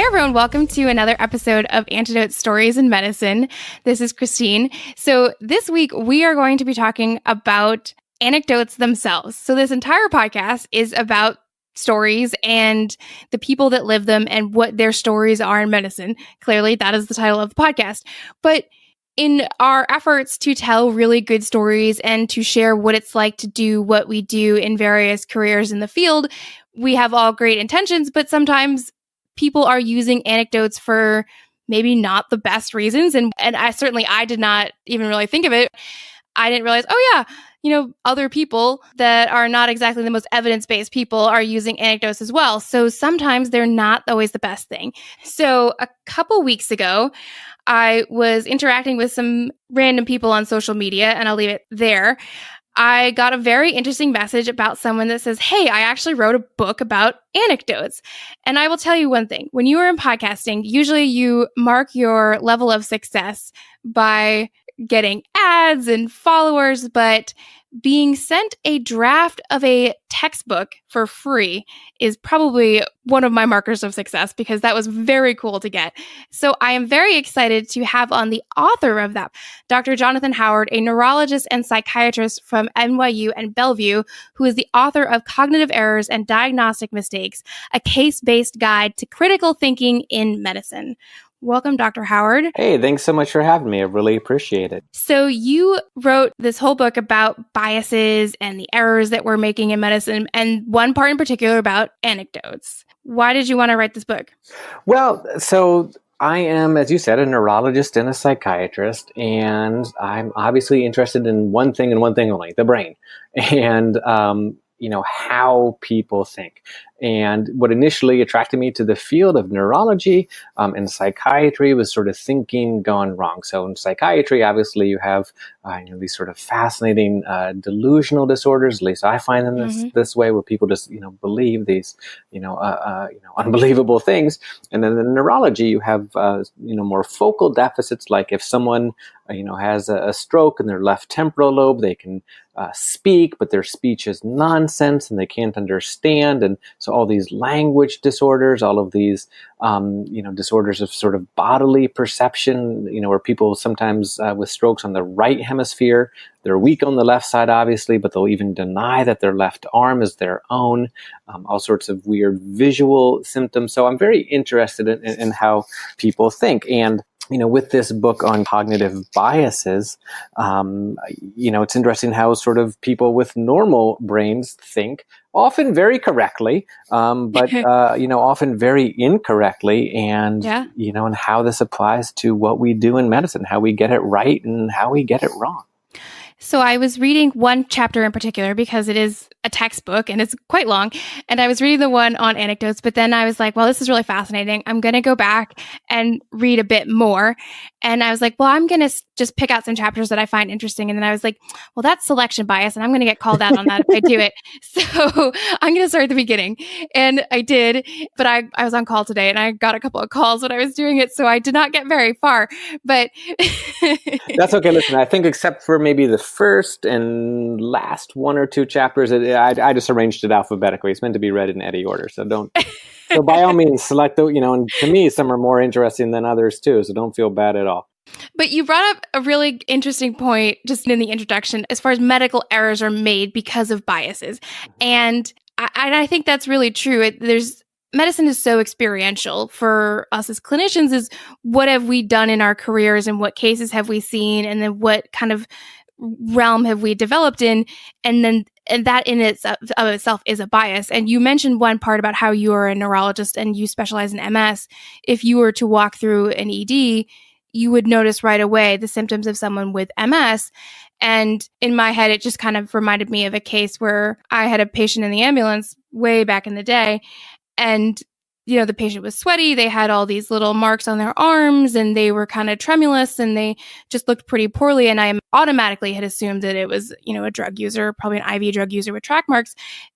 everyone, welcome to another episode of Anecdotes, Stories in Medicine. This is Christine. So this week we are going to be talking about anecdotes themselves. So this entire podcast is about stories and the people that live them and what their stories are in medicine. Clearly, that is the title of the podcast. But in our efforts to tell really good stories and to share what it's like to do what we do in various careers in the field, we have all great intentions, but sometimes people are using anecdotes for maybe not the best reasons. And I did not even really think of it. I didn't realize, other people that are not exactly the most evidence-based people are using anecdotes as well. So sometimes they're not always the best thing. So a couple weeks ago, I was interacting with some random people on social media, and I'll leave it there. I got a very interesting message about someone that says, hey, I actually wrote a book about anecdotes. And I will tell you one thing. When you are in podcasting, usually you mark your level of success by getting ads and followers, but being sent a draft of a textbook for free is probably one of my markers of success because that was very cool to get. So I am very excited to have on the author of that, Dr. Jonathon Howard, a neurologist and psychiatrist from NYU and Bellevue, who is the author of Cognitive Errors and Diagnostic Mistakes, a case-based guide to critical thinking in medicine. Welcome, Dr. Howard. Hey, thanks so much for having me. I really appreciate it. So you wrote this whole book about biases and the errors that we're making in medicine, and one part in particular about anecdotes. Why did you want to write this book? Well, so I am, as you said, a neurologist and a psychiatrist, and I'm obviously interested in one thing and one thing only, the brain, and how people think. And what initially attracted me to the field of neurology and psychiatry was sort of thinking gone wrong. So in psychiatry, obviously, you have these sort of fascinating delusional disorders. At least I find them this way, where people just believe these unbelievable things. And then in neurology, you have more focal deficits, like if someone has a stroke in their left temporal lobe, they can speak, but their speech is nonsense and they can't understand. And so all these language disorders, all of these, disorders of sort of bodily perception, where people sometimes with strokes on the right hemisphere, they're weak on the left side, obviously, but they'll even deny that their left arm is their own, all sorts of weird visual symptoms. So I'm very interested in how people think. And with this book on cognitive biases, it's interesting how sort of people with normal brains think, often very correctly, but often very incorrectly, and and how this applies to what we do in medicine, how we get it right and how we get it wrong. So I was reading one chapter in particular because it is a textbook and it's quite long. And I was reading the one on anecdotes, but then I was like, well, this is really fascinating. I'm going to go back and read a bit more. And I was like, well, I'm going to just pick out some chapters that I find interesting. And then I was like, well, that's selection bias and I'm going to get called out on that if I do it. So I'm going to start at the beginning. And I did, but I was on call today and I got a couple of calls when I was doing it. So I did not get very far, but that's okay. Listen, I think except for maybe the first and last one or two chapters, I just arranged it alphabetically. It's meant to be read in any order, so don't. So by all means, select the. And to me, some are more interesting than others too. So don't feel bad at all. But you brought up a really interesting point just in the introduction, as far as medical errors are made because of biases, and I think that's really true. Medicine is so experiential for us as clinicians. Is what have we done in our careers, and what cases have we seen, and then what kind of realm have we developed in, and that in itself is a bias. And you mentioned one part about how you are a neurologist and you specialize in MS. If you were to walk through an ED, you would notice right away the symptoms of someone with MS. And in my head, it just kind of reminded me of a case where I had a patient in the ambulance way back in the day, and the patient was sweaty. They had all these little marks on their arms and they were kind of tremulous and they just looked pretty poorly. And I automatically had assumed that it was, a drug user, probably an IV drug user with track marks.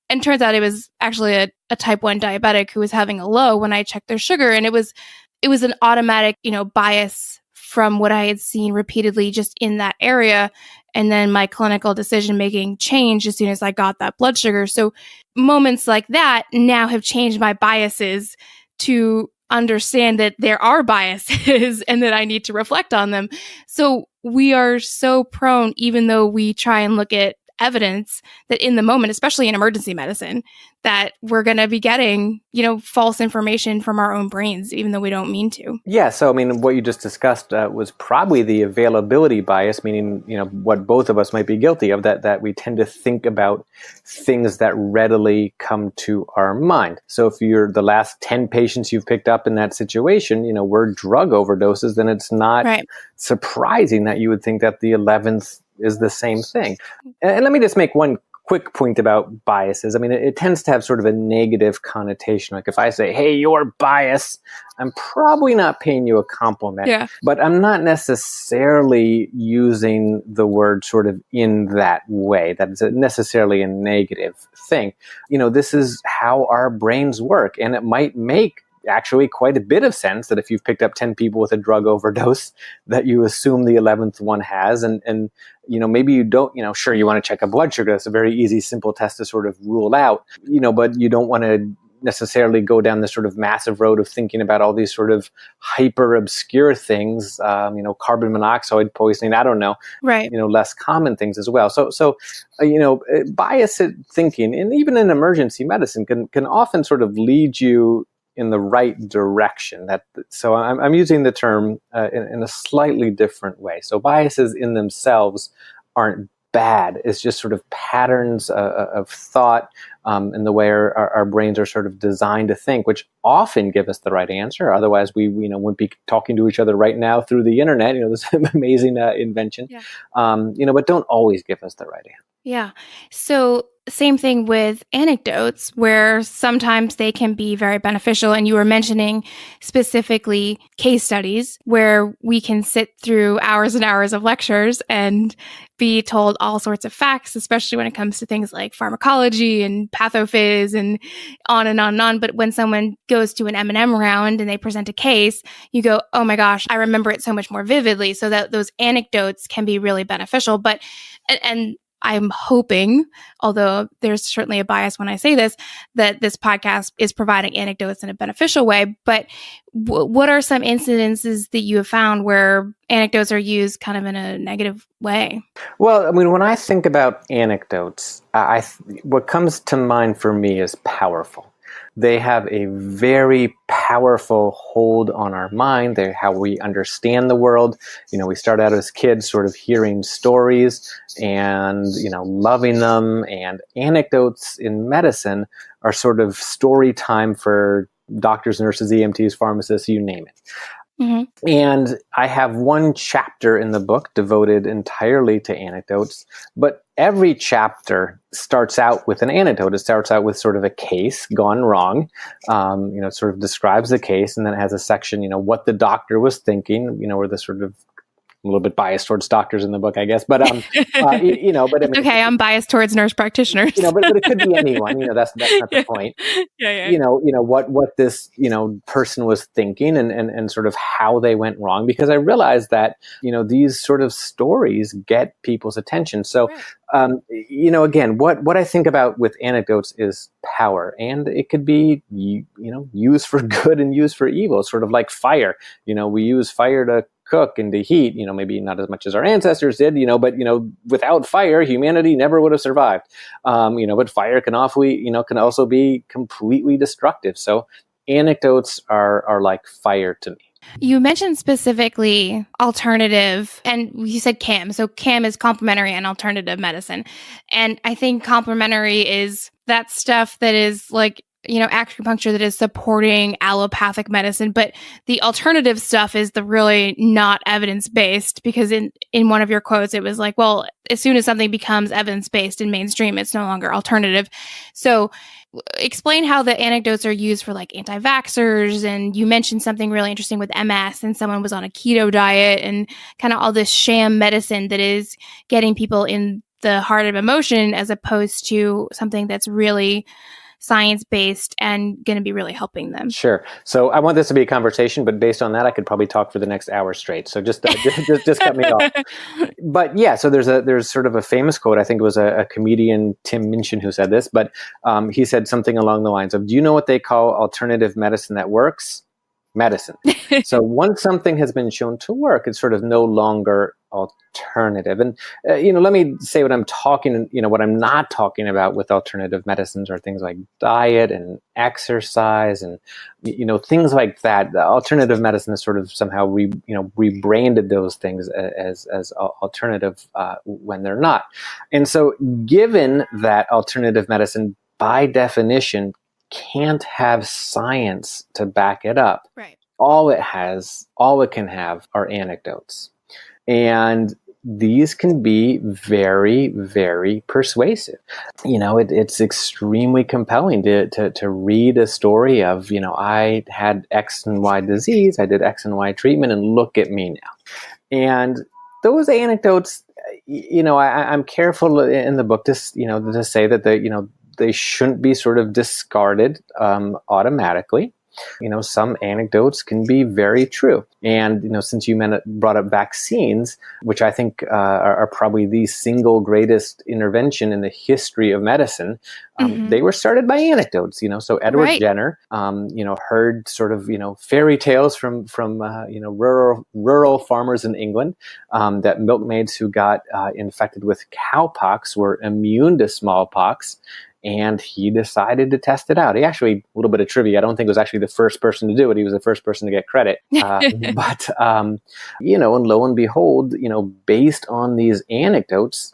And turns out it was actually a type 1 diabetic who was having a low when I checked their sugar. And it was an automatic, bias from what I had seen repeatedly just in that area. And then my clinical decision-making changed as soon as I got that blood sugar. So moments like that now have changed my biases to understand that there are biases and that I need to reflect on them. So we are so prone, even though we try and look at evidence, that in the moment, especially in emergency medicine, that we're going to be getting, false information from our own brains, even though we don't mean to. Yeah. So, I mean, what you just discussed was probably the availability bias, meaning, what both of us might be guilty of, that we tend to think about things that readily come to our mind. So if you're the last 10 patients you've picked up in that situation, were drug overdoses, then it's not surprising that you would think that the 11th is the same thing. And let me just make one quick point about biases. I mean, it tends to have sort of a negative connotation. Like if I say, hey, you're biased, I'm probably not paying you a compliment. Yeah. But I'm not necessarily using the word sort of in that way. That is necessarily a negative thing. This is how our brains work. And it might make actually quite a bit of sense that if you've picked up 10 people with a drug overdose, that you assume the 11th one has. And maybe you don't, sure, you want to check a blood sugar. That's a very easy, simple test to sort of rule out, but you don't want to necessarily go down this sort of massive road of thinking about all these sort of hyper obscure things, carbon monoxide poisoning, I don't know, right. Less common things as well. So biased thinking, and even in emergency medicine can often sort of lead you in the right direction. So I'm using the term in a slightly different way. So biases in themselves aren't bad. It's just sort of patterns of thought in the way our brains are sort of designed to think, which often give us the right answer. Otherwise, we wouldn't be talking to each other right now through the internet. This amazing invention. Yeah. But don't always give us the right answer. Yeah. So same thing with anecdotes, where sometimes they can be very beneficial. And you were mentioning specifically case studies where we can sit through hours and hours of lectures and be told all sorts of facts, especially when it comes to things like pharmacology and pathophys and on and on and on. But when someone goes to an M&M round and they present a case, you go, oh my gosh, I remember it so much more vividly. So that those anecdotes can be really beneficial. But, and I'm hoping, although there's certainly a bias when I say this, that this podcast is providing anecdotes in a beneficial way. But what are some incidences that you have found where anecdotes are used kind of in a negative way? Well, I mean, when I think about anecdotes, what comes to mind for me is powerful. They have a very powerful hold on our mind. They're how we understand the world. We start out as kids sort of hearing stories and, loving them. And anecdotes in medicine are sort of story time for doctors, nurses, EMTs, pharmacists, you name it. Mm-hmm. And I have one chapter in the book devoted entirely to anecdotes, but every chapter starts out with an anecdote. It starts out with sort of a case gone wrong. It sort of describes the case, and then it has a section, what the doctor was thinking, where the sort of a little bit biased towards doctors in the book, I guess. But but I mean, okay, I'm biased towards nurse practitioners. but it could be anyone. That's not the point. Yeah. What this person was thinking and sort of how they went wrong. Because I realized that these sort of stories get people's attention. So again, what I think about with anecdotes is power, and it could be used for good and used for evil. It's sort of like fire. We use fire to cook and to heat, maybe not as much as our ancestors did, but, without fire, humanity never would have survived. But fire can also be completely destructive. So anecdotes are like fire to me. You mentioned specifically alternative, and you said CAM. So CAM is complementary and alternative medicine. And I think complementary is that stuff that is like, acupuncture that is supporting allopathic medicine, but the alternative stuff is the really not evidence-based, because in one of your quotes, it was like, well, as soon as something becomes evidence-based in mainstream, it's no longer alternative. So explain how the anecdotes are used for like anti-vaxxers. And you mentioned something really interesting with MS, and someone was on a keto diet and kind of all this sham medicine that is getting people in the heart of emotion, as opposed to something that's really science-based and going to be really helping them. Sure. So I want this to be a conversation, but based on that, I could probably talk for the next hour straight. So just cut me off. But yeah, so there's sort of a famous quote. I think it was a comedian, Tim Minchin, who said this, but he said something along the lines of, do you know what they call alternative medicine that works? medicine. So once something has been shown to work, it's sort of no longer alternative. And, let me say what I'm not talking about with alternative medicines are things like diet and exercise and, things like that. The alternative medicine is sort of somehow rebranded those things as alternative when they're not. And so given that alternative medicine by definition can't have science to back it up. Right. All it can have are anecdotes. And these can be very, very persuasive. It's extremely compelling to read a story of, I had X and Y disease, I did X and Y treatment, and look at me now. And those anecdotes, I'm careful in the book to say that they shouldn't be sort of discarded automatically. Some anecdotes can be very true. And, since you brought up vaccines, which I think are probably the single greatest intervention in the history of medicine, they were started by anecdotes, so Edward Jenner, heard sort of, fairy tales from rural farmers in England, that milkmaids who got infected with cowpox were immune to smallpox. And he decided to test it out. He actually, a little bit of trivia, I don't think he was actually the first person to do it. He was the first person to get credit. But and lo and behold, based on these anecdotes,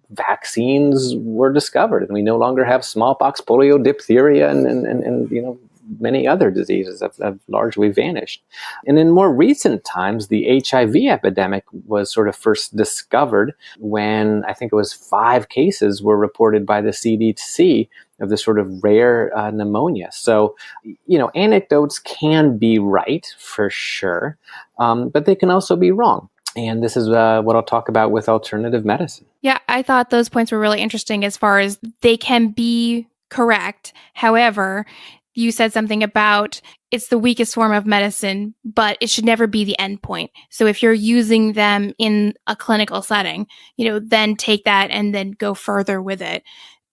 vaccines were discovered. And we no longer have smallpox, polio, diphtheria, and many other diseases have largely vanished. And in more recent times, the HIV epidemic was sort of first discovered when I think it was 5 cases were reported by the CDC of this sort of rare pneumonia. So, anecdotes can be right for sure, but they can also be wrong. And this is what I'll talk about with alternative medicine. Yeah, I thought those points were really interesting as far as they can be correct. However, you said something about it's the weakest form of medicine, but it should never be the end point. So if you're using them in a clinical setting, then take that and then go further with it.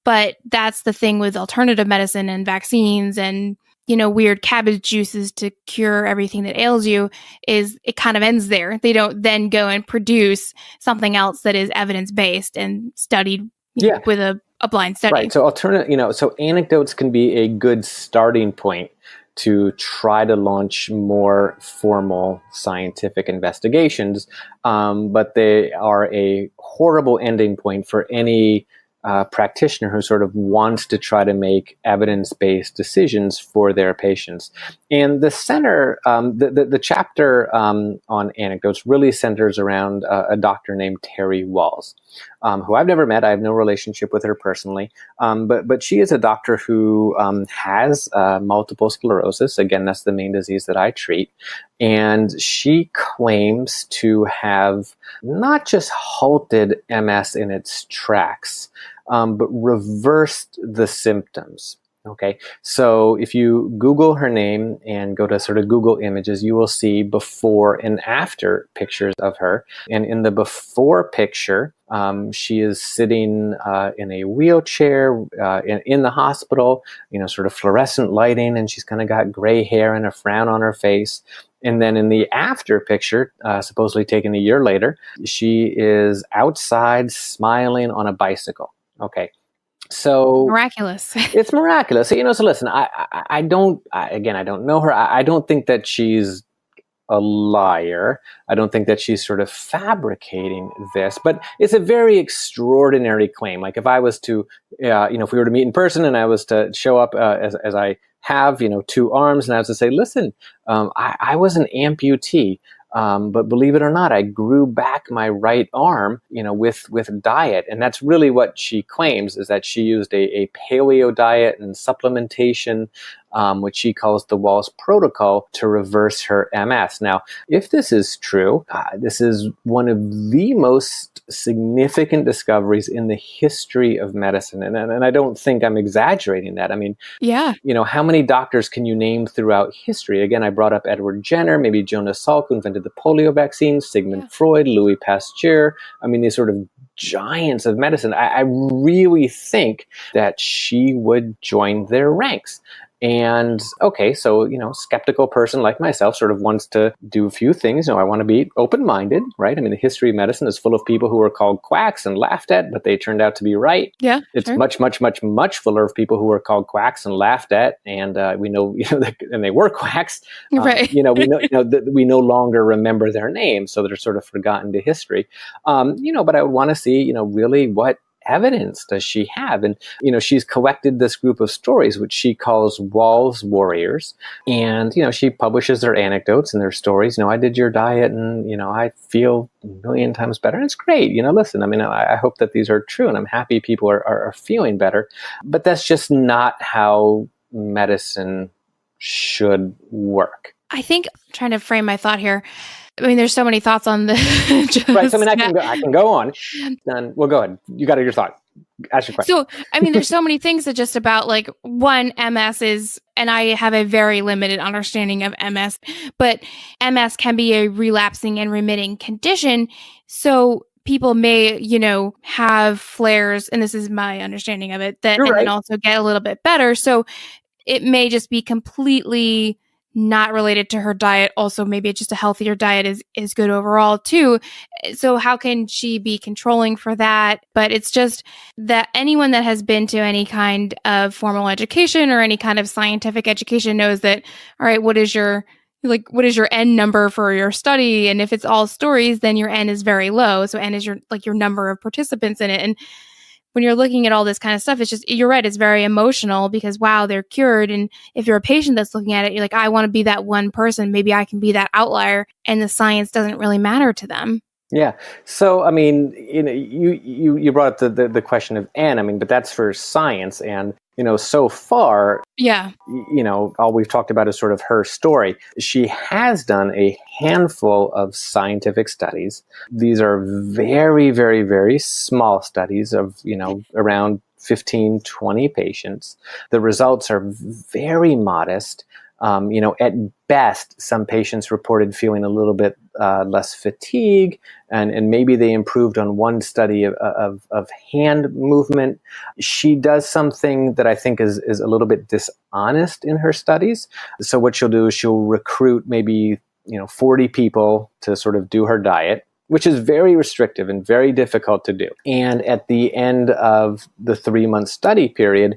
But that's the thing with alternative medicine and vaccines and, weird cabbage juices to cure everything that ails you is it kind of ends there. They don't then go and produce something else that is evidence-based and studied with a blind study. Right. So so anecdotes can be a good starting point to try to launch more formal scientific investigations. But they are a horrible ending point for any practitioner who sort of wants to try to make evidence-based decisions for their patients. And the center, the chapter on anecdotes really centers around a doctor named Terry Walls, who I've never met. I have no relationship with her personally, but she is a doctor who has multiple sclerosis. Again, that's the main disease that I treat. And she claims to have not just halted MS in its tracks, but reversed the symptoms. Okay, so if you Google her name and go to sort of Google Images, you will see before and after pictures of her. And in the before picture, she is sitting in a wheelchair in the hospital, sort of fluorescent lighting, and she's kind of got gray hair and a frown on her face. And then in the after picture, supposedly taken a year later, she is outside smiling on a bicycle. Okay. So miraculous. It's miraculous. So, so listen, I don't know her. I don't think that she's a liar. I don't think that she's sort of fabricating this, but it's a very extraordinary claim. Like if I was to, if we were to meet in person and I was to show up as I have, 2 arms, and I was to say, listen, I was an amputee. But believe it or not, I grew back my right arm, with diet. And that's really what she claims, is that she used a paleo diet and supplementation, which she calls the Walls Protocol, to reverse her MS. Now, if this is true, this is one of the most significant discoveries in the history of medicine. And I don't think I'm exaggerating that. I mean, yeah. How many doctors can you name throughout history? Again, I brought up Edward Jenner, maybe Jonas Salk, who invented the polio vaccine, Sigmund Freud, Louis Pasteur. I mean, these sort of giants of medicine. I really think that she would join their ranks. And okay, so, skeptical person like myself sort of wants to do a few things. I want to be open-minded, right? I mean, the history of medicine is full of people who were called quacks and laughed at, but they turned out to be right. Yeah, it's sure. much, much, much, much fuller of people who were called quacks and laughed at, and we know, and they were quacks. Right. We know that we no longer remember their names, so they're sort of forgotten to history. But I would want to see, really what evidence does she have? And, she's collected this group of stories, which she calls Wall's Warriors. And, she publishes their anecdotes and their stories. I did your diet and, I feel a million times better. And it's great. Listen, I mean, I hope that these are true and I'm happy people are feeling better. But that's just not how medicine should work. I think I'm trying to frame my thought here. I mean, there's so many thoughts on the right. So, I can go on. Well, go ahead. You got your thought. Ask your question. So, I mean, there's so many things that just about like one, MS is, and I have a very limited understanding of MS, but MS can be a relapsing and remitting condition. So people may, have flares, and this is my understanding of it, that and then also get a little bit better. So it may just be completely not related to her diet. Also, maybe just a healthier diet is good overall too. So how can she be controlling for that? But it's just that anyone that has been to any kind of formal education or any kind of scientific education knows that, all right, what is your N number for your study? And if it's all stories, then your N is very low. So N is your number of participants in it. And when you're looking at all this kind of stuff, it's just, you're right, it's very emotional because, wow, they're cured. And if you're a patient that's looking at it, you're like, I want to be that one person. Maybe I can be that outlier. And the science doesn't really matter to them. Yeah. So, I mean, you brought up the question of N, I mean, but that's for science. And, so far, yeah, all we've talked about is sort of her story. She has done a handful of scientific studies. These are very, very, very small studies of, around 15, 20 patients. The results are very modest. At best, some patients reported feeling a little bit less fatigue, and maybe they improved on one study of hand movement. She does something that I think is a little bit dishonest in her studies. So what she'll do is she'll recruit maybe 40 people to sort of do her diet, which is very restrictive and very difficult to do. And at the end of the 3-month study period,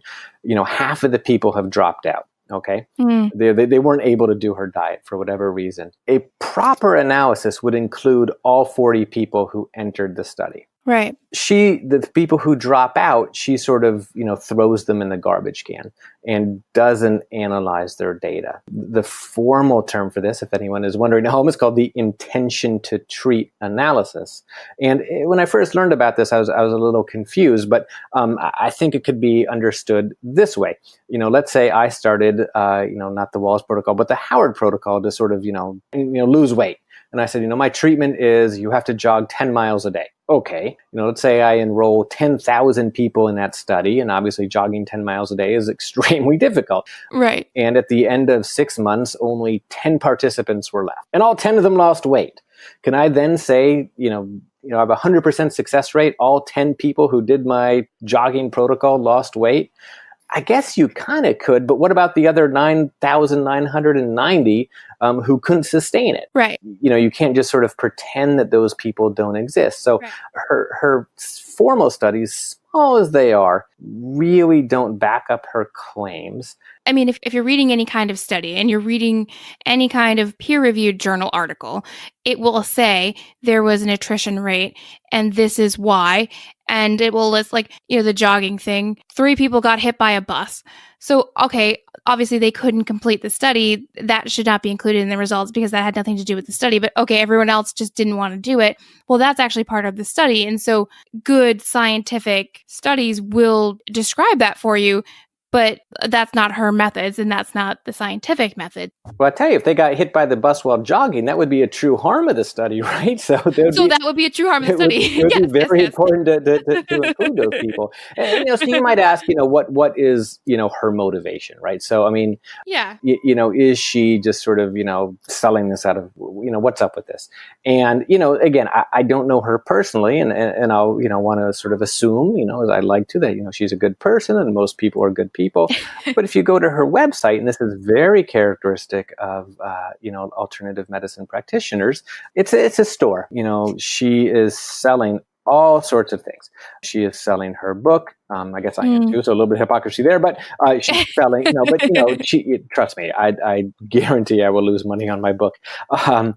half of the people have dropped out. Okay. They weren't able to do her diet for whatever reason. A proper analysis would include all 40 people who entered the study. Right. The people who drop out, she sort of, throws them in the garbage can and doesn't analyze their data. The formal term for this, if anyone is wondering at home, is called the intention to treat analysis. And when I first learned about this, I was a little confused, but I think it could be understood this way. Let's say I started, not the Walls protocol, but the Howard protocol to sort of, lose weight. And I said, my treatment is you have to jog 10 miles a day. Okay, let's say I enroll 10,000 people in that study, and obviously jogging 10 miles a day is extremely difficult. Right. And at the end of 6 months, only 10 participants were left, and all 10 of them lost weight. Can I then say, I have a 100% success rate, all 10 people who did my jogging protocol lost weight? I guess you kind of could, but what about the other 9,990 who couldn't sustain it? Right. You can't just sort of pretend that those people don't exist. So right. her formal studies, small as they are, really don't back up her claims. I mean, if you're reading any kind of study and you're reading any kind of peer-reviewed journal article, it will say there was an attrition rate and this is why. And it will list the jogging thing. 3 people got hit by a bus. So, okay, obviously they couldn't complete the study. That should not be included in the results because that had nothing to do with the study. But okay, everyone else just didn't want to do it. Well, that's actually part of the study. And so good scientific studies will describe that for you. But that's not her methods, and that's not the scientific method. Well, I tell you, if they got hit by the bus while jogging, that would be a true harm of the study, right? So that would be a true harm of the study. It would be very important to include those people. And so you might ask, what is, her motivation, right? So, I mean, yeah, is she just sort of, selling this out of, what's up with this? And, again, I don't know her personally, and I'll, want to sort of assume, as I'd like to, that, she's a good person, and most people are good people. But if you go to her website, and this is very characteristic of, alternative medicine practitioners, it's a store. She is selling all sorts of things. She is selling her book. I guess I am too, so a little bit of hypocrisy there. But she's selling, trust me, I guarantee I will lose money on my book. But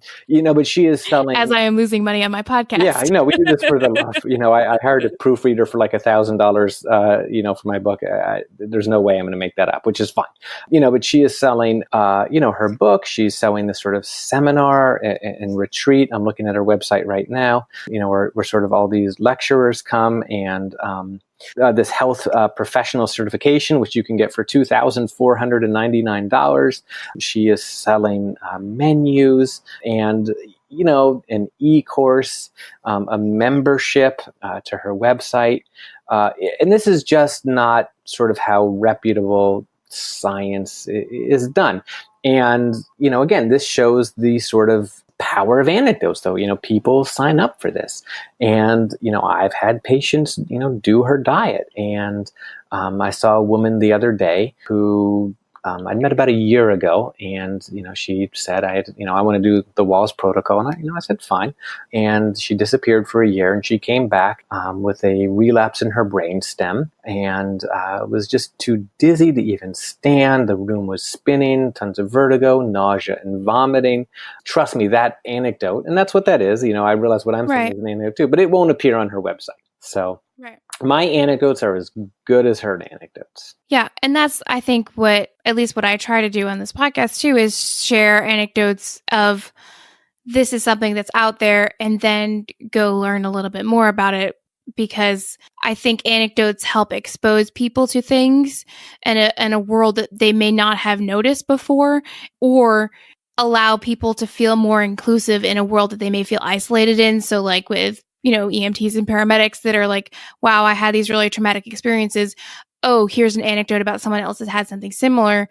she is selling. As I am losing money on my podcast. Yeah, I know. We do this for the love. I hired a proofreader for like $1,000, for my book. There's no way I'm going to make that up, which is fine. But she is selling, her book. She's selling this sort of seminar and retreat. I'm looking at her website right now. Where sort of all these lecturers come and this health professional certification, which you can get for $2,499. She is selling menus and, an e-course, a membership to her website. And this is just not sort of how reputable science is done. And, again, this shows the sort of power of anecdotes, though. People sign up for this. And, I've had patients, do her diet. And I saw a woman the other day who I'd met about a year ago, and she said, I want to do the Walls protocol, and I said fine. And she disappeared for a year, and she came back with a relapse in her brain stem, and was just too dizzy to even stand. The room was spinning, tons of vertigo, nausea, and vomiting. Trust me, that anecdote, and that's what that is. I realize what I'm saying is an anecdote too, but it won't appear on her website. So. Right. My anecdotes are as good as her anecdotes. Yeah. And that's, I think, what I try to do on this podcast too, is share anecdotes of this is something that's out there, and then go learn a little bit more about it, because I think anecdotes help expose people to things and a world that they may not have noticed before, or allow people to feel more inclusive in a world that they may feel isolated in. So like with EMTs and paramedics that are like, wow, I had these really traumatic experiences. Oh, here's an anecdote about someone else that had something similar.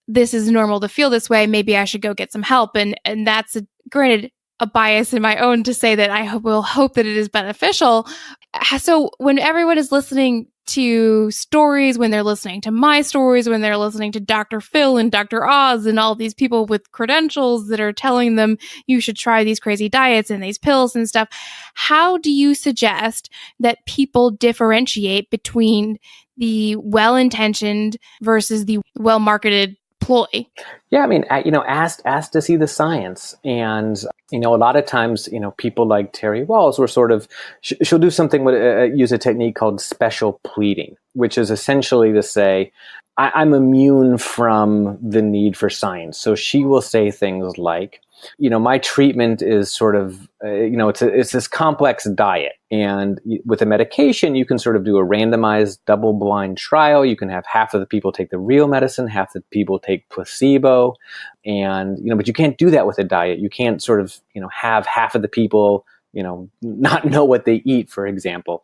This is normal to feel this way. Maybe I should go get some help. And that's granted a bias in my own to say that I will hope that it is beneficial. So when everyone is listening to stories, when they're listening to my stories, when they're listening to Dr. Phil and Dr. Oz and all these people with credentials that are telling them you should try these crazy diets and these pills and stuff, how do you suggest that people differentiate between the well-intentioned versus the well-marketed ploy? Yeah, I mean, asked to see the science. And, a lot of times, people like Terry Walls were sort of, she'll do something with, use a technique called special pleading, which is essentially to say, I'm immune from the need for science. So she will say things like, my treatment is sort of, it's this complex diet. And with a medication, you can sort of do a randomized double-blind trial. You can have half of the people take the real medicine, half the people take placebo. And, but you can't do that with a diet. You can't sort of, have half of the people, not know what they eat, for example.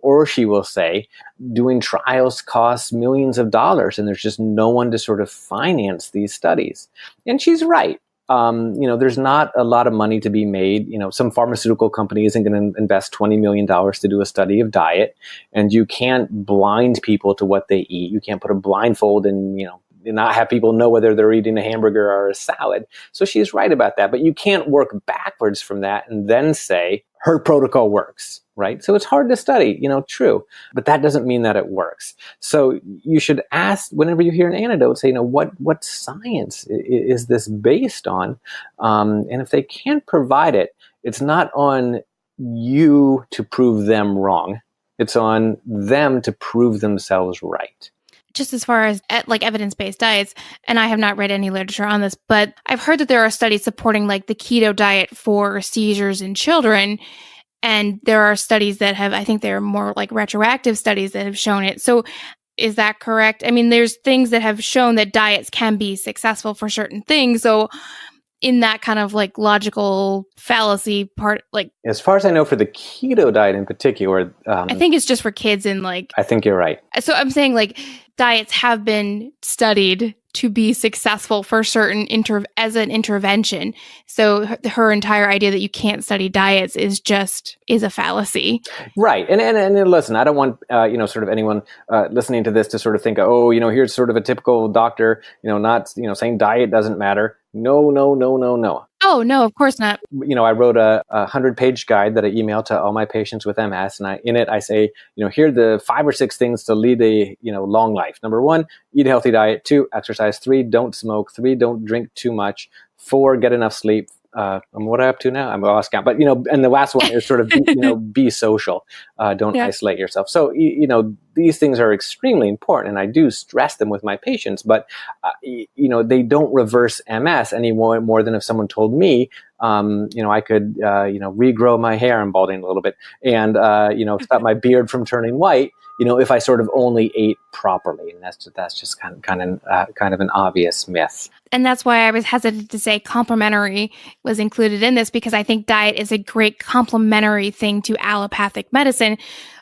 Or she will say, doing trials costs millions of dollars, and there's just no one to sort of finance these studies. And she's right. There's not a lot of money to be made. Some pharmaceutical company isn't going to invest $20 million to do a study of diet, and you can't blind people to what they eat. You can't put a blindfold and, not have people know whether they're eating a hamburger or a salad. So she's right about that, but you can't work backwards from that and then say her protocol works, right? So it's hard to study, true, but that doesn't mean that it works. So you should ask, whenever you hear an anecdote, say, what science is this based on? And if they can't provide it, it's not on you to prove them wrong. It's on them to prove themselves right. Just as far as like evidence-based diets, and I have not read any literature on this, but I've heard that there are studies supporting like the keto diet for seizures in children. And there are studies that have, I think they're more like retroactive studies that have shown it. So is that correct? I mean, there's things that have shown that diets can be successful for certain things. So in that kind of like logical fallacy part, like as far as I know, for the keto diet in particular, I think it's just for kids and like, I think you're right. So I'm saying like diets have been studied to be successful for certain as an intervention. So her entire idea that you can't study diets is a fallacy. Right. And listen, I don't want, sort of anyone listening to this to sort of think, oh, here's sort of a typical doctor, not, saying diet doesn't matter. No. Oh, no, of course not. I wrote a 100-page guide that I emailed to all my patients with MS. And in it, I say, here are the 5 or 6 things to lead a, long life. Number 1, eat a healthy diet. 2, exercise. 3, don't smoke. 3, don't drink too much. 4, get enough sleep. What am I up to now? I'm lost count. But, and the last one is sort of, be social. Don't isolate yourself. So, these things are extremely important, and I do stress them with my patients. But, they don't reverse MS any more than if someone told me, I could, regrow my hair. I'm balding a little bit, and stop my beard from turning white. If I sort of only ate properly, and that's just kind of an obvious myth. And that's why I was hesitant to say complementary was included in this, because I think diet is a great complementary thing to allopathic medicine.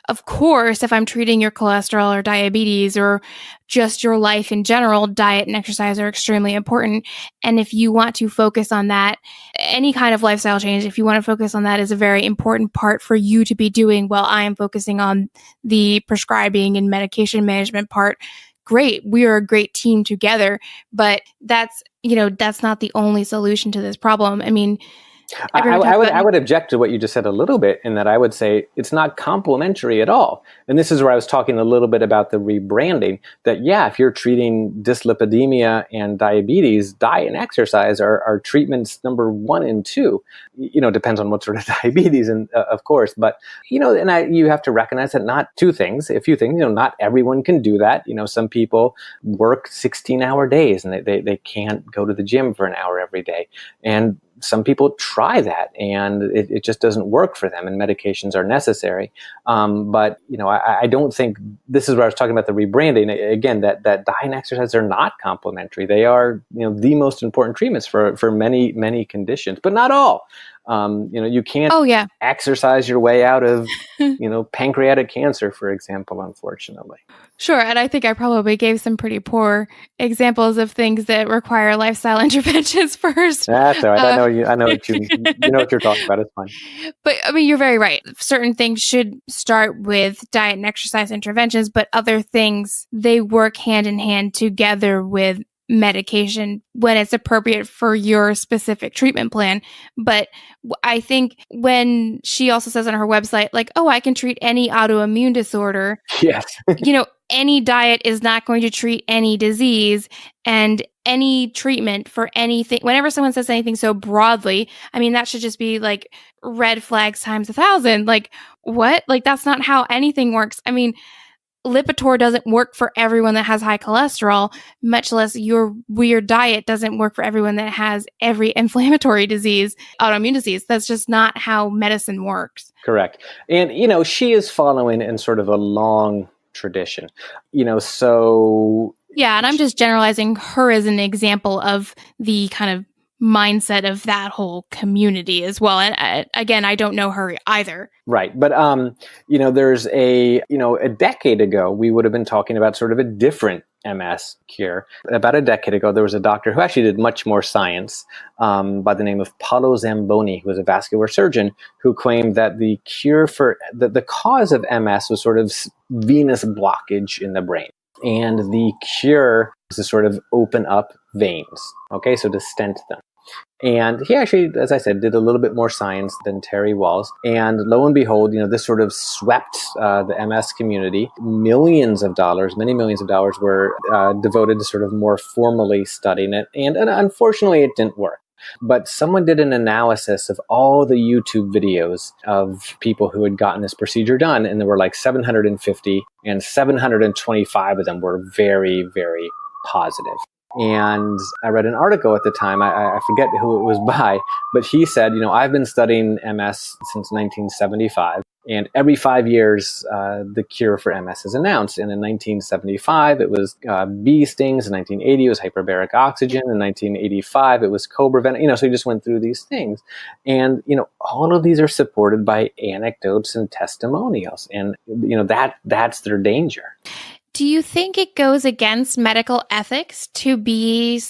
Of course, if I'm treating your cholesterol or diabetes or just your life in general, diet and exercise are extremely important. And if you want to focus on that, any kind of lifestyle change, if you want to focus on that, is a very important part for you to be doing while I am focusing on the prescribing and medication management part. Great. We are a great team together, but that's not the only solution to this problem. I mean, I would object to what you just said a little bit, in that I would say it's not complementary at all. And this is where I was talking a little bit about the rebranding, that, if you're treating dyslipidemia and diabetes, diet and exercise are treatments number 1 and 2. Depends on what sort of diabetes, and of course, but, you have to recognize that not a few things, not everyone can do that. Some people work 16-hour days and they can't go to the gym for an hour every day. And some people try that and it just doesn't work for them, and medications are necessary. But, I don't think, this is where I was talking about the rebranding again, that diet and exercise are not complementary. They are, the most important treatments for many, many conditions, but not all. You can't exercise your way out of, pancreatic cancer, for example, unfortunately. Sure. And I think I probably gave some pretty poor examples of things that require lifestyle interventions first. That's all right. I know what you know what you're talking about. It's fine. But I mean, you're very right. Certain things should start with diet and exercise interventions, but other things, they work hand in hand together with medication when it's appropriate for your specific treatment plan. But I think when she also says on her website, like, oh, I can treat any autoimmune disorder. Yes. Any diet is not going to treat any disease, and any treatment for anything. Whenever someone says anything so broadly, I mean, that should just be like red flags times 1,000. Like, what? Like, that's not how anything works. I mean, Lipitor doesn't work for everyone that has high cholesterol, much less your weird diet doesn't work for everyone that has every inflammatory disease, autoimmune disease. That's just not how medicine works. Correct. And, she is following in sort of a long tradition, so. Yeah, and I'm just generalizing her as an example of the kind of mindset of that whole community as well. And again, I don't know her either. Right. But, there's a decade ago, we would have been talking about sort of a different MS cure. About a decade ago, there was a doctor who actually did much more science by the name of Paolo Zamboni, who was a vascular surgeon, who claimed that the cure for the cause of MS was sort of venous blockage in the brain. And the cure is to sort of open up veins, so to stent them. And he actually, as I said, did a little bit more science than Terry Walls. And lo and behold, this sort of swept the MS community. Many millions of dollars were devoted to sort of more formally studying it. And unfortunately, it didn't work. But someone did an analysis of all the YouTube videos of people who had gotten this procedure done, and there were like 750, and 725 of them were very, very positive. And I read an article at the time, I forget who it was by, but he said, I've been studying MS since 1975, and every 5 years, the cure for MS is announced. And in 1975, it was bee stings. In 1980, it was hyperbaric oxygen. In 1985, it was cobra venom. So he just went through these things. And, all of these are supported by anecdotes and testimonials. And, that's their danger. Do you think it goes against medical ethics to be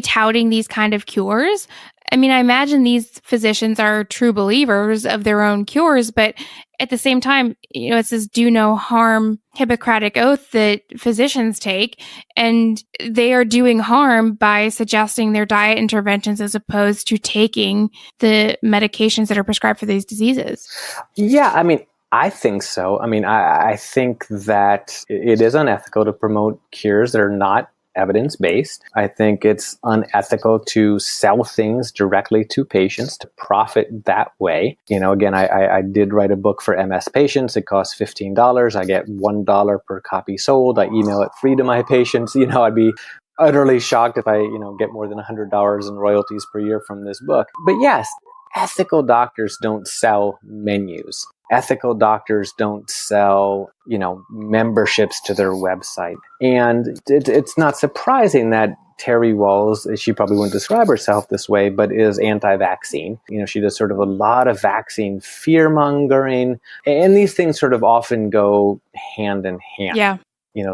touting these kind of cures? I mean, I imagine these physicians are true believers of their own cures, but at the same time, it's this do no harm Hippocratic oath that physicians take, and they are doing harm by suggesting their diet interventions as opposed to taking the medications that are prescribed for these diseases. Yeah, I mean, I think so. I mean, I think that it is unethical to promote cures that are not evidence-based. I think it's unethical to sell things directly to patients to profit that way. Again, I did write a book for MS patients. It costs $15. I get $1 per copy sold. I email it free to my patients. I'd be utterly shocked if I, get more than $100 in royalties per year from this book. But yes, ethical doctors don't sell menus. Ethical doctors don't sell, memberships to their website. And it's not surprising that Terry Walls, she probably wouldn't describe herself this way, but is anti-vaccine. She does sort of a lot of vaccine fear-mongering. And these things sort of often go hand in hand. Yeah.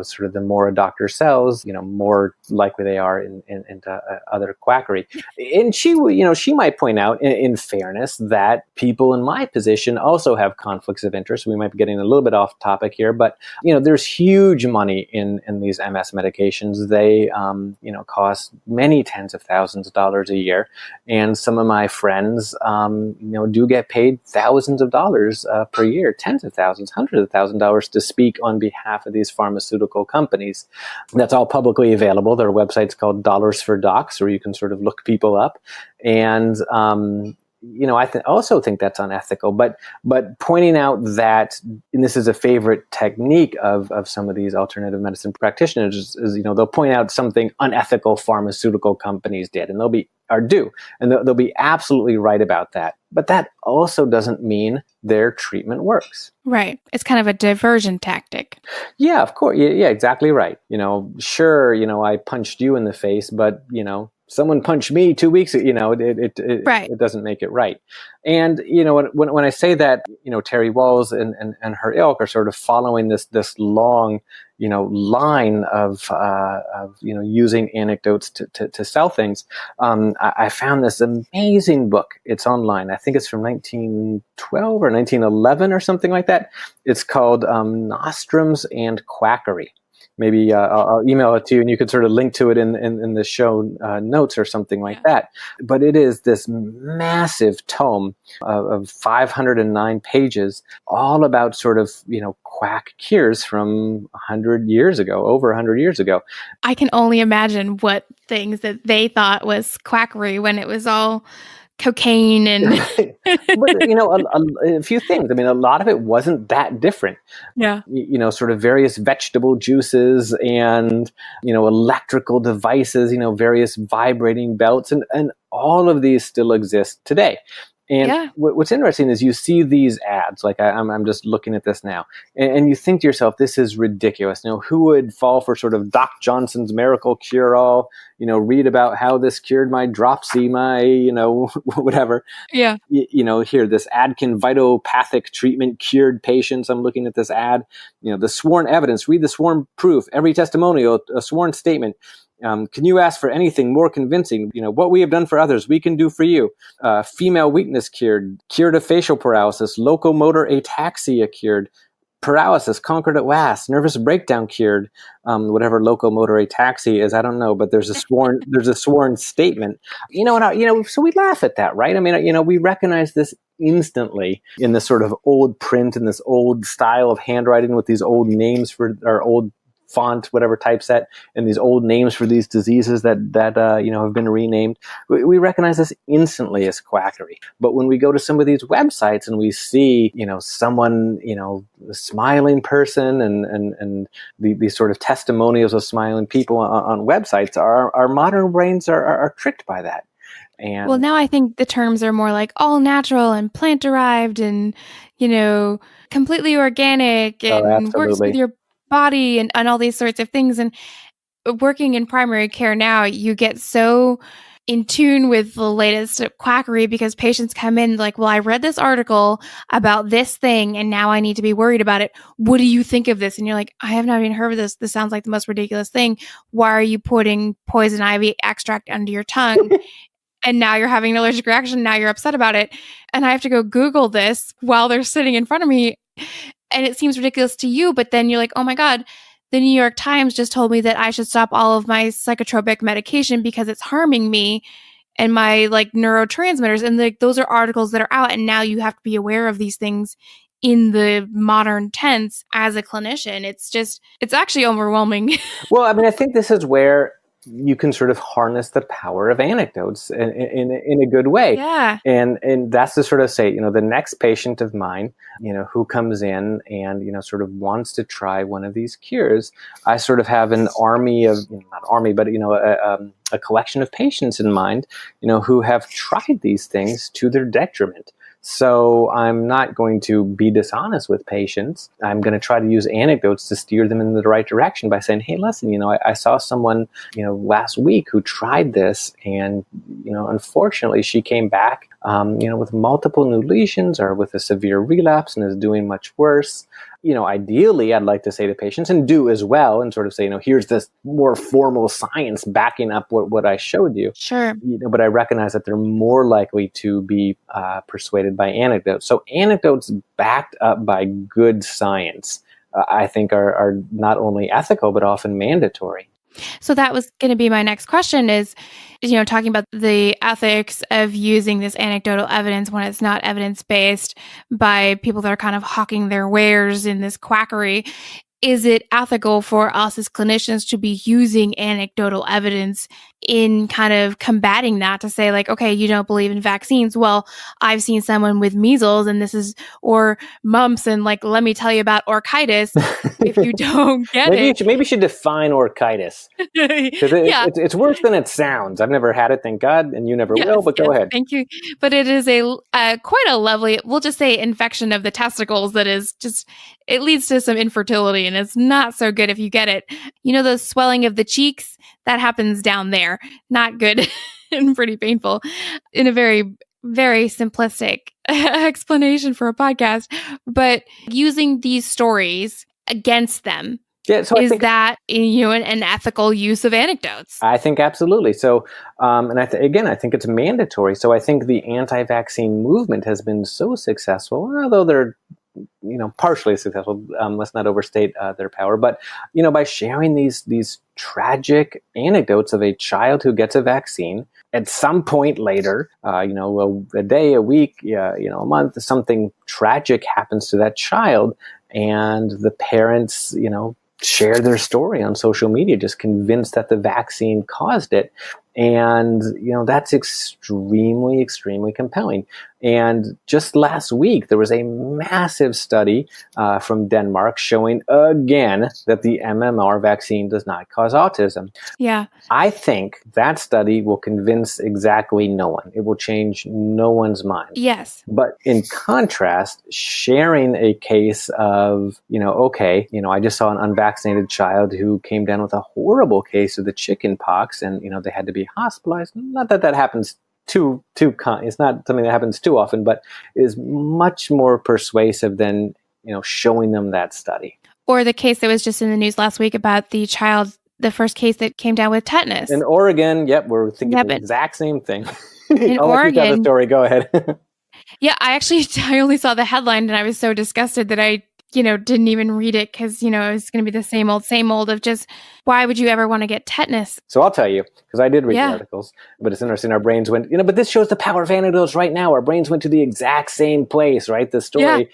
Sort of the more a doctor sells, more likely they are into other quackery. And she might point out, in fairness, that people in my position also have conflicts of interest. We might be getting a little bit off topic here, but there's huge money in these MS medications. They cost many tens of thousands of dollars a year, and some of my friends do get paid thousands of dollars per year, tens of thousands, hundreds of thousands of dollars to speak on behalf of these pharmaceutical companies. That's all publicly available. There are websites called Dollars for Docs where you can sort of look people up. And, I also think that's unethical. But pointing out that, and this is a favorite technique of some of these alternative medicine practitioners, is they'll point out something unethical pharmaceutical companies did, and they'll be absolutely right about that. But that also doesn't mean their treatment works. Right. It's kind of a diversion tactic. Yeah, of course. Yeah, exactly right. Sure, I punched you in the face, but, someone punched me 2 weeks ago, Right. it doesn't make it right. And, when I say that, Terry Walls and her ilk are sort of following this long, line of using anecdotes to sell things, I found this amazing book. It's online. I think it's from 1912 or 1911 or something like that. It's called Nostrums and Quackery. Maybe I'll email it to you, and you could sort of link to it in the show notes or something like that. But it is this massive tome of 509 pages, all about sort of, quack cures from 100 years ago, over 100 years ago. I can only imagine what things that they thought was quackery when it was all cocaine and but a few things. I mean, a lot of it wasn't that different. Yeah. Sort of various vegetable juices and electrical devices, various vibrating belts, and all of these still exist today. And what's interesting is you see these ads, like I'm just looking at this now, and you think to yourself, this is ridiculous. Who would fall for sort of Doc Johnson's miracle cure-all, read about how this cured my dropsy, my, whatever. Yeah. Here, this Adkin vitopathic treatment cured patients. I'm looking at this ad, the sworn evidence, read the sworn proof, every testimonial, a sworn statement. Can you ask for anything more convincing? What we have done for others, we can do for you. Female weakness cured of facial paralysis, locomotor ataxia cured, paralysis conquered at last, nervous breakdown cured. Whatever locomotor ataxia is, I don't know, but there's a sworn statement. So we laugh at that, right? I mean, we recognize this instantly in this sort of old print and this old style of handwriting with these old names for our old font, whatever typeset, and these old names for these diseases that have been renamed. We recognize this instantly as quackery. But when we go to some of these websites and we see, someone, a smiling person and these sort of testimonials of smiling people on websites, our modern brains are tricked by that. And well, now I think the terms are more like all natural and plant derived and, completely organic and works with your body and all these sorts of things. And working in primary care now, you get so in tune with the latest quackery because patients come in like, well, I read this article about this thing and now I need to be worried about it. What do you think of this? And you're like, I have not even heard of this. This sounds like the most ridiculous thing. Why are you putting poison ivy extract under your tongue? And now you're having an allergic reaction. Now you're upset about it. And I have to go Google this while they're sitting in front of me. And it seems ridiculous to you. But then you're like, oh my God, the New York Times just told me that I should stop all of my psychotropic medication because it's harming me and my like neurotransmitters. And like those are articles that are out. And now you have to be aware of these things in the modern tense as a clinician. It's actually overwhelming. Well, I mean, I think this is where you can sort of harness the power of anecdotes in a good way. Yeah. And that's to sort of say, the next patient of mine, who comes in and, sort of wants to try one of these cures, I sort of have an army of, not army, but, a collection of patients in mind, who have tried these things to their detriment. So I'm not going to be dishonest with patients. I'm going to try to use anecdotes to steer them in the right direction by saying, hey, listen, I saw someone, last week who tried this and, unfortunately she came back, with multiple new lesions or with a severe relapse and is doing much worse. Ideally, I'd like to say to patients and do as well and sort of say, here's this more formal science backing up what I showed you. Sure. But I recognize that they're more likely to be persuaded by anecdotes. So anecdotes backed up by good science, I think are not only ethical, but often mandatory. So that was going to be my next question is, talking about the ethics of using this anecdotal evidence when it's not evidence-based by people that are kind of hawking their wares in this quackery. Is it ethical for us as clinicians to be using anecdotal evidence in kind of combating that to say like, okay, you don't believe in vaccines. Well, I've seen someone with measles and or mumps and like, let me tell you about orchitis. If you don't get it. Maybe you should define orchitis. Because it's worse than it sounds. I've never had it, thank God, and you never will, but go ahead. Thank you. But it is quite a lovely, we'll just say infection of the testicles that is just, it leads to some infertility and it's not so good if you get it. The swelling of the cheeks, that happens down there. Not good and pretty painful in a very, very simplistic explanation for a podcast. But using these stories against them, is that an ethical use of anecdotes? I think absolutely. So, and I think it's mandatory. So I think the anti-vaccine movement has been so successful, although they're partially successful. Let's not overstate their power. But by sharing these tragic anecdotes of a child who gets a vaccine, at some point later, a day, a week, a month, something tragic happens to that child, and the parents, share their story on social media, just convinced that the vaccine caused it. And, that's extremely, extremely compelling. And just last week, there was a massive study from Denmark showing again that the MMR vaccine does not cause autism. Yeah. I think that study will convince exactly no one. It will change no one's mind. Yes. But in contrast, sharing a case of, I just saw an unvaccinated child who came down with a horrible case of the chicken pox and, they had to be hospitalized. Not that happens it's not something that happens too often, but is much more persuasive than, showing them that study. Or the case that was just in the news last week about the first case that came down with tetanus. In Oregon, we're thinking the exact same thing. In I'll let you tell the story. Go ahead. Yeah, I only saw the headline and I was so disgusted that I didn't even read it because, it was going to be the same old of just, why would you ever want to get tetanus? So I'll tell you, because I did read the articles, but it's interesting. Our brains went, but this shows the power of anecdotes right now. Our brains went to the exact same place, right? The story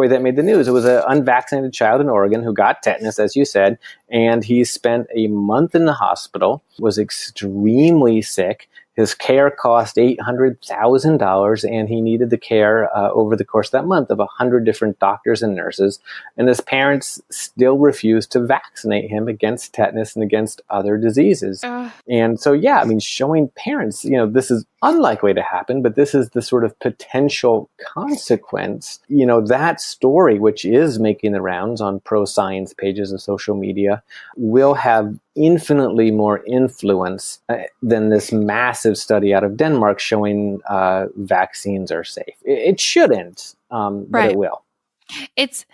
that made the news. It was an unvaccinated child in Oregon who got tetanus, as you said, and he spent a month in the hospital, was extremely sick. His care cost $800,000, and he needed the care over the course of that month of 100 different doctors and nurses. And his parents still refused to vaccinate him against tetanus and against other diseases. And so, showing parents, this is unlikely to happen, but this is the sort of potential consequence. That story, which is making the rounds on pro-science pages of social media, will have infinitely more influence than this massive study out of Denmark showing vaccines are safe. It shouldn't, but it will. It's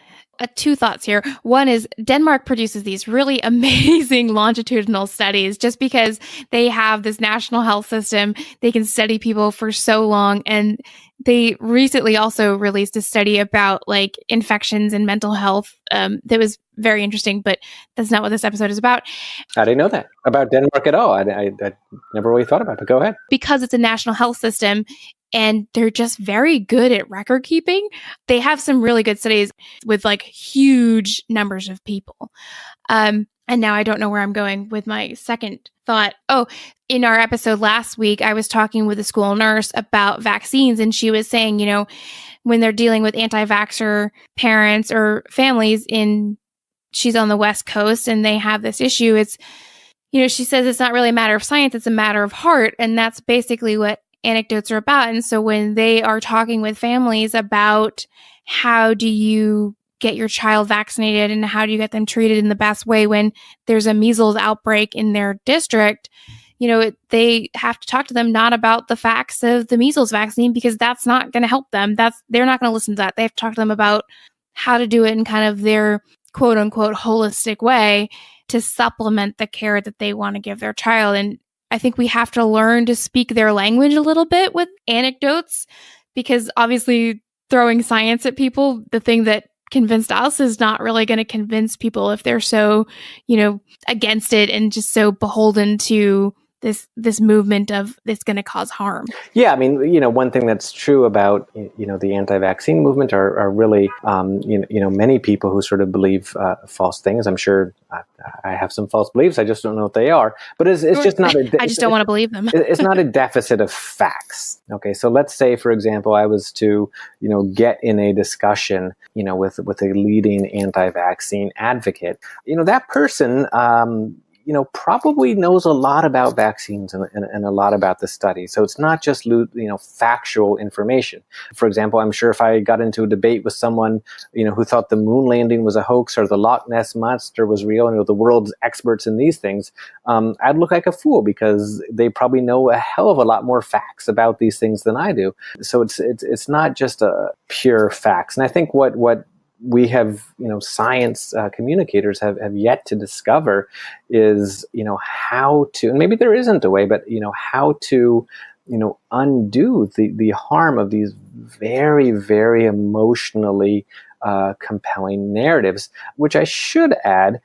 two thoughts here. One is Denmark produces these really amazing longitudinal studies just because they have this national health system. They can study people for so long. And they recently also released a study about like infections and mental health that was very interesting, but that's not what this episode is about. I didn't know that about Denmark at all. I never really thought about it, but go ahead. Because it's a national health system, and they're just very good at record keeping. They have some really good studies with like huge numbers of people. And now I don't know where I'm going with my second thought. Oh, in our episode last week, I was talking with a school nurse about vaccines, and she was saying, when they're dealing with anti-vaxxer parents or families she's on the West Coast and they have this issue. It's, she says it's not really a matter of science, it's a matter of heart. And that's basically what anecdotes are about. And so when they are talking with families about how do you get your child vaccinated and how do you get them treated in the best way when there's a measles outbreak in their district, they have to talk to them not about the facts of the measles vaccine, because that's not going to help them. They're not going to listen to that. They have to talk to them about how to do it in kind of their quote unquote holistic way to supplement the care that they want to give their child. And I think we have to learn to speak their language a little bit with anecdotes, because obviously throwing science at people, the thing that convinced us is not really going to convince people if they're so, against it and just so beholden to this movement of it's going to cause harm. Yeah, I mean, one thing that's true about the anti-vaccine movement are really many people who sort of believe false things. I'm sure I have some false beliefs. I just don't know what they are. But it's just not. I just don't want to believe them. It's not a deficit of facts. Okay, so let's say, for example, I was to get in a discussion with a leading anti-vaccine advocate. That person probably knows a lot about vaccines and a lot about the study. So it's not just, factual information. For example, I'm sure if I got into a debate with someone, who thought the moon landing was a hoax or the Loch Ness Monster was real, the world's experts in these things, I'd look like a fool because they probably know a hell of a lot more facts about these things than I do. So it's not just a pure facts. And I think what we have, science communicators have yet to discover is, how to, and maybe there isn't a way, but, how to, undo the harm of these very, very emotionally compelling narratives, which I should add,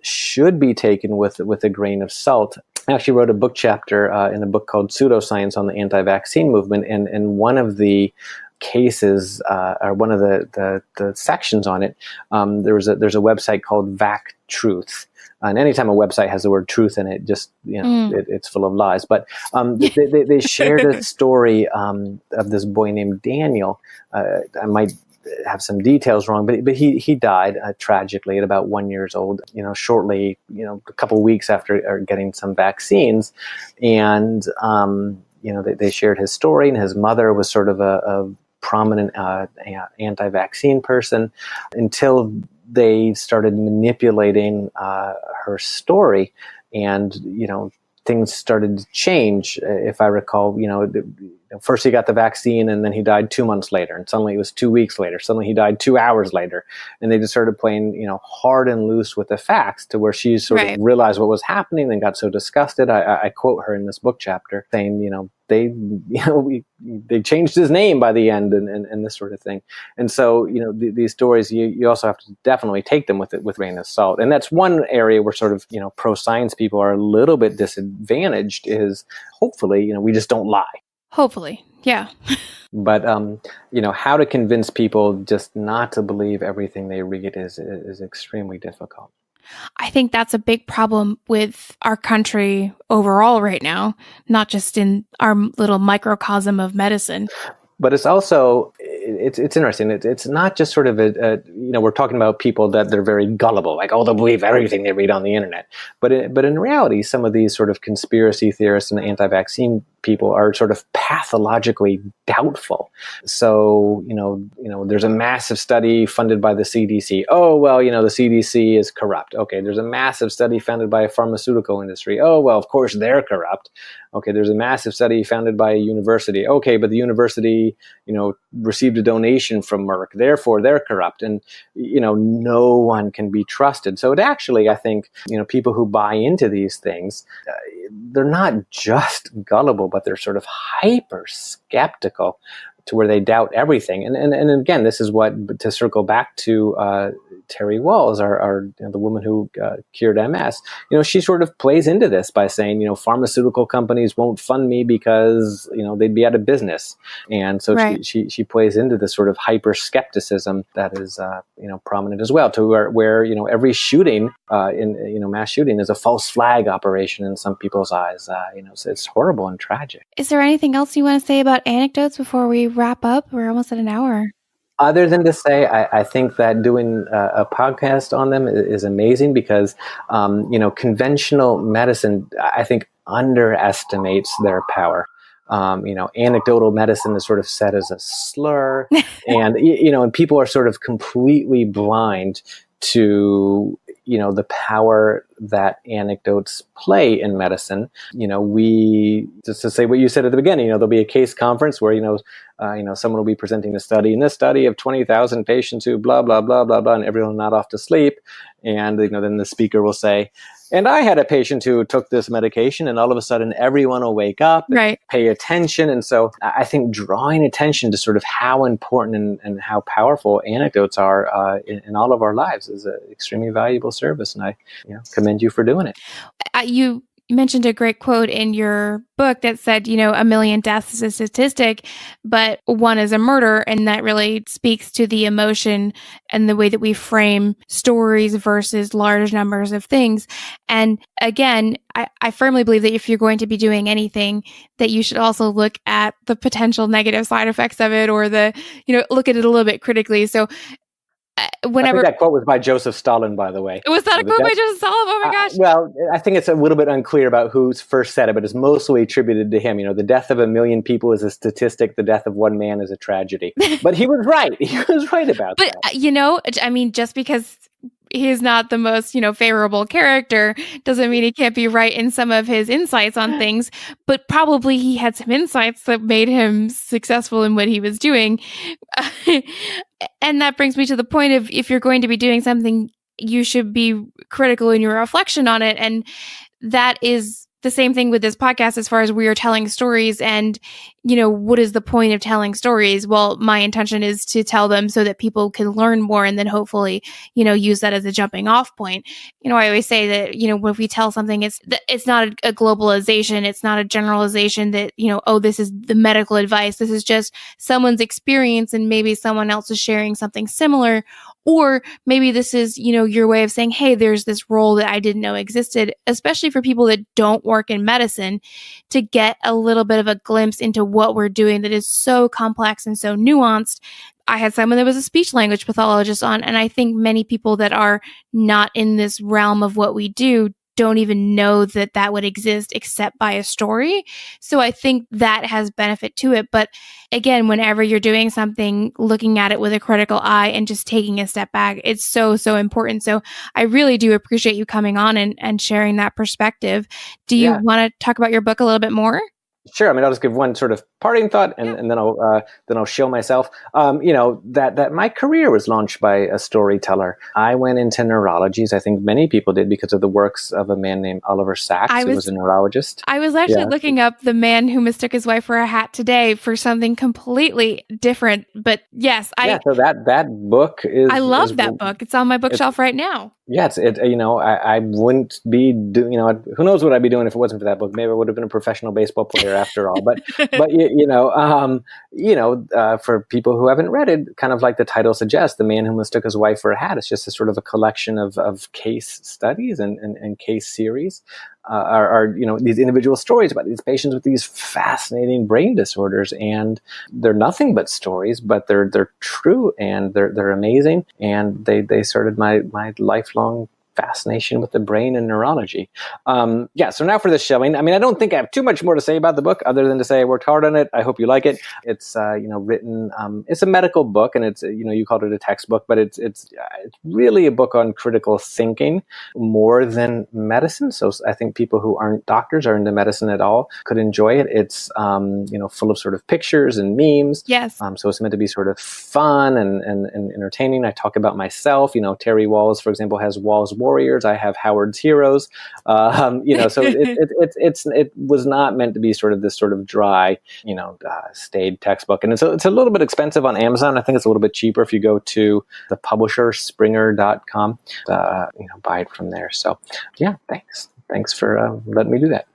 should be taken with a grain of salt. I actually wrote a book chapter in a book called Pseudoscience on the Anti-Vaccine Movement, and one of the cases or one of the sections on it, there's a website called VacTruth, and anytime a website has the word truth in it, just it's full of lies. But they shared a story of this boy named Daniel. I might have some details wrong, but he died tragically at about 1 year old. Shortly, a couple of weeks after getting some vaccines, and they shared his story, and his mother was sort of a prominent anti-vaccine person until they started manipulating her story, and things started to change. If I recall, first he got the vaccine and then he died 2 months later, and suddenly it was 2 weeks later. Suddenly he died 2 hours later, and they just started playing, hard and loose with the facts to where she sort of realized what was happening and got so disgusted. I quote her in this book chapter saying, they changed his name by the end and this sort of thing. And so, these stories, you also have to definitely take them with a grain of salt. And that's one area where sort of, pro-science people are a little bit disadvantaged is hopefully, we just don't lie. Hopefully. Yeah. But, how to convince people just not to believe everything they read is extremely difficult. I think that's a big problem with our country overall right now, not just in our little microcosm of medicine. But it's also, it's interesting. It's not just sort of we're talking about people that they're very gullible, like, they'll believe everything they read on the internet. But in reality, some of these sort of conspiracy theorists and anti-vaccine people are sort of pathologically doubtful. So, there's a massive study funded by the CDC. Oh, well, the CDC is corrupt. Okay, there's a massive study funded by a pharmaceutical industry. Oh, well, of course they're corrupt. Okay, there's a massive study founded by a university. Okay, but the university, received a donation from Merck. Therefore, they're corrupt. And, no one can be trusted. So it actually, I think, people who buy into these things, they're not just gullible, but they're sort of hyper skeptical to where they doubt everything. And again, this is what, to circle back to Terry Walls, the woman who cured MS, she sort of plays into this by saying, pharmaceutical companies won't fund me because, they'd be out of business. And so Right. she plays into this sort of hyper skepticism that is, prominent as well, to where every shooting in, mass shooting is a false flag operation in some people's eyes. So it's horrible and tragic. Is there anything else you want to say about anecdotes before we wrap up? We're almost at an hour. Other than to say, I think that doing a podcast on them is amazing because, conventional medicine, I think, underestimates their power. Anecdotal medicine is sort of set as a slur, and, and people are sort of completely blind to, the power that anecdotes play in medicine. We, just to say what you said at the beginning, there'll be a case conference where, someone will be presenting a study, in this study of 20,000 patients who blah, blah, blah, blah, blah, and everyone will nod off to sleep. And, then the speaker will say, and I had a patient who took this medication, and all of a sudden everyone will wake up and Right. pay attention. And so I think drawing attention to sort of how important and how powerful anecdotes are in all of our lives is an extremely valuable service. And I commend you for doing it. You mentioned a great quote in your book that said, 1 million deaths is a statistic, but one is a murder. And that really speaks to the emotion and the way that we frame stories versus large numbers of things. And again, I firmly believe that if you're going to be doing anything, that you should also look at the potential negative side effects of it, or look at it a little bit critically. So whenever I think that quote was by Joseph Stalin, by the way. was that a quote by Joseph Stalin? Oh my gosh. Well, I think it's a little bit unclear about who first said it, but it's mostly attributed to him. The death of 1 million people is a statistic. The death of one man is a tragedy. But he was right. He was right about that. But, just because he's not the most, favorable character doesn't mean he can't be right in some of his insights on things, but probably he had some insights that made him successful in what he was doing. And that brings me to the point of, if you're going to be doing something, you should be critical in your reflection on it. And that is the same thing with this podcast, as far as we are telling stories and, what is the point of telling stories? Well, my intention is to tell them so that people can learn more, and then hopefully, use that as a jumping off point. I always say that, when we tell something, it's not a globalization. It's not a generalization that, this is the medical advice. This is just someone's experience, and maybe someone else is sharing something similar. Or maybe this is, your way of saying, hey, there's this role that I didn't know existed, especially for people that don't work in medicine, to get a little bit of a glimpse into what we're doing that is so complex and so nuanced. I had someone that was a speech language pathologist on, and I think many people that are not in this realm of what we do don't even know that that would exist except by a story. So I think that has benefit to it. But again, whenever you're doing something, looking at it with a critical eye and just taking a step back, it's so, so important. So I really do appreciate you coming on and sharing that perspective. Do you want to talk about your book a little bit more? Sure. I mean, I'll just give one sort of parting thought, and then I'll show myself. That my career was launched by a storyteller. I went into neurology, as I think many people did, because of the works of a man named Oliver Sacks, who was a neurologist. I was actually looking up The Man Who Mistook His Wife for a Hat today for something completely different. But yes, so that book is. I love that book. It's on my bookshelf right now. Yeah, I wouldn't be doing, who knows what I'd be doing if it wasn't for that book. Maybe I would have been a professional baseball player after all. But for people who haven't read it, kind of like the title suggests, The Man Who Mistook His Wife for a Hat, it's just a sort of a collection of case studies and case series. Are these individual stories about these patients with these fascinating brain disorders, and they're nothing but stories, but they're true, and they're amazing, and they started my lifelong fascination with the brain and neurology. So now for the showing. I mean, I don't think I have too much more to say about the book other than to say I worked hard on it. I hope you like it. It's written. It's a medical book, and it's you called it a textbook, but it's really a book on critical thinking more than medicine. So I think people who aren't doctors or into medicine at all could enjoy it. It's full of sort of pictures and memes. Yes. So it's meant to be sort of fun and entertaining. I talk about myself. Terry Walls, for example, has Walls Warriors. I have Howard's Heroes. So it was not meant to be sort of this sort of dry, staid textbook. And it's a little bit expensive on Amazon. I think it's a little bit cheaper if you go to the publisher, springer.com, buy it from there. So yeah, thanks for letting me do that.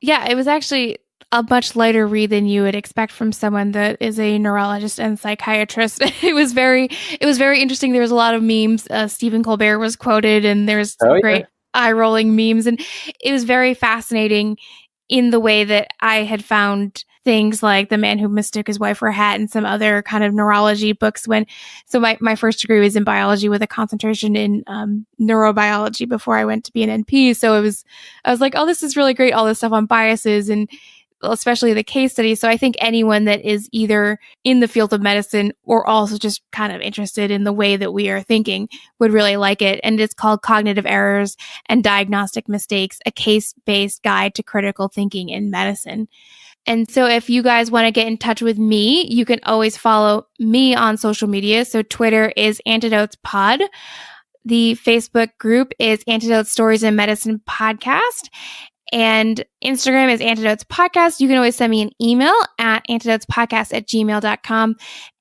Yeah, it was actually a much lighter read than you would expect from someone that is a neurologist and psychiatrist. It was very interesting. There was a lot of memes. Stephen Colbert was quoted, and there's great eye-rolling memes, and it was very fascinating in the way that I had found things like The Man Who Mistook His Wife for a Hat and some other kind of neurology books. My first degree was in biology with a concentration in neurobiology before I went to be an NP. So I was like, oh, this is really great. All this stuff on biases and especially the case study. So I think anyone that is either in the field of medicine or also just kind of interested in the way that we are thinking would really like it. And it's called Cognitive Errors and Diagnostic Mistakes, a case-based guide to critical thinking in medicine. And so if you guys want to get in touch with me, you can always follow me on social media. So Twitter is Anecdotes Pod. The Facebook group is Anecdotes Stories in Medicine Podcast. And Instagram is Anecdotes Podcast. You can always send me an email at anecdotespodcast@gmail.com.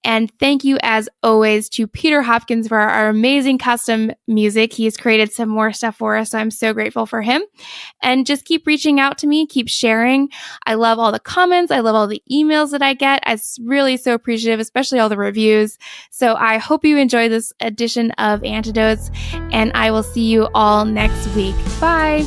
And thank you, as always, to Peter Hopkins for our amazing custom music. He's created some more stuff for us, so I'm so grateful for him. And just keep reaching out to me, keep sharing. I love all the comments. I love all the emails that I get. I'm really so appreciative, especially all the reviews. So I hope you enjoy this edition of Anecdotes, and I will see you all next week. Bye.